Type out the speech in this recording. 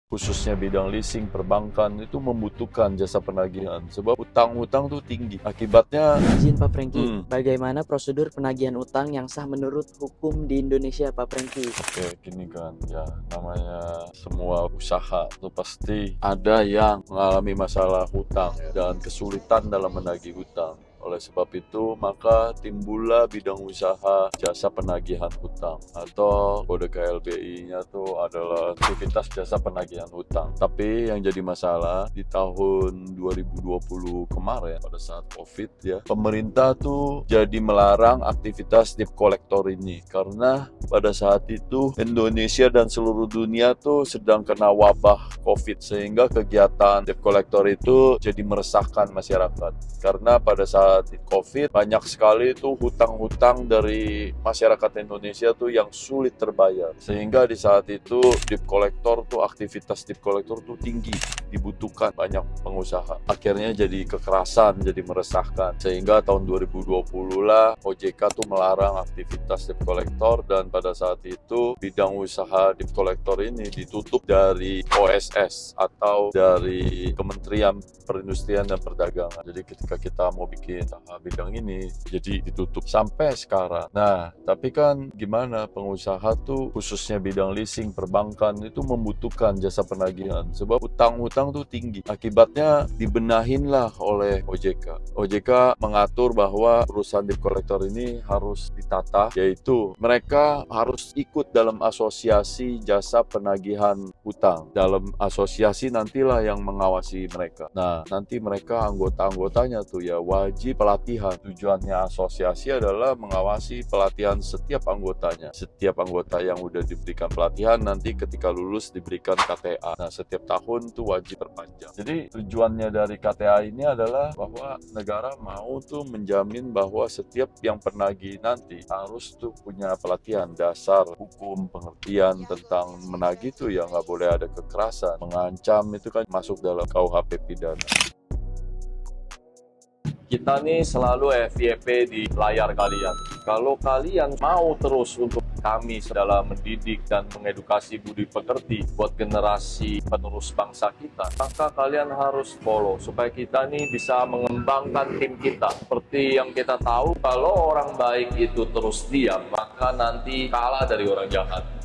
khususnya bidang leasing, perbankan itu membutuhkan jasa penagihan sebab utang-utang tuh tinggi. Akibatnya Izin Pak Franky, bagaimana prosedur penagihan utang yang sah menurut hukum di Indonesia Pak Franky? Oke, gini kan, ya namanya semua usaha itu pasti ada yang mengalami masalah hutang dan kesulitan dalam menagih hutang. Oleh sebab itu, maka timbullah bidang usaha jasa penagihan hutang atau kode KLBI-nya itu adalah aktivitas jasa penagihan hutang. Tapi yang jadi masalah di tahun 2020 kemarin pada saat COVID ya, pemerintah tuh jadi melarang aktivitas debt collector ini karena pada saat itu Indonesia dan seluruh dunia tuh sedang kena wabah COVID sehingga kegiatan debt collector itu jadi meresahkan masyarakat karena pada saat COVID banyak sekali tuh hutang-hutang dari masyarakat Indonesia tuh yang sulit terbayar sehingga di saat itu debt collector tuh aktivitas debt collector tuh tinggi, dibutuhkan banyak pengusaha. Akhirnya jadi kekerasan, jadi meresahkan sehingga tahun 2020 lah OJK tuh melarang aktivitas debt collector dan pada saat itu bidang usaha debt collector ini ditutup dari OSS atau dari Kementerian Perindustrian dan Perdagangan. Jadi ketika kita mau bikin bidang ini jadi ditutup sampai sekarang. Nah, tapi kan gimana pengusaha tuh khususnya bidang leasing, perbankan itu membutuhkan jasa penagihan sebab utang-utang tuh tinggi. Akibatnya dibenahinlah oleh OJK. OJK mengatur bahwa perusahaan debt collector ini harus ditata, yaitu mereka harus ikut dalam asosiasi jasa penagihan utang. Dalam asosiasi nantilah yang mengawasi mereka. Nah, nanti mereka anggota-anggotanya tuh ya wajib pelatihan. Tujuannya asosiasi adalah mengawasi pelatihan setiap anggotanya. Setiap anggota yang udah diberikan pelatihan nanti ketika lulus diberikan KTA. Nah, setiap tahun tuh wajib perpanjang. Jadi tujuannya dari KTA ini adalah bahwa negara mau tuh menjamin bahwa setiap yang penagih nanti harus tuh punya pelatihan dasar hukum, pengertian tentang menagih tuh ya nggak boleh ada kekerasan, mengancam itu kan masuk dalam KUHP pidana. Kita nih selalu FYP di layar kalian. Kalau kalian mau terus untuk kami dalam mendidik dan mengedukasi budi pekerti buat generasi penerus bangsa kita, maka kalian harus follow supaya kita nih bisa mengembangkan tim kita. Seperti yang kita tahu, kalau orang baik itu terus diam, maka nanti kalah dari orang jahat.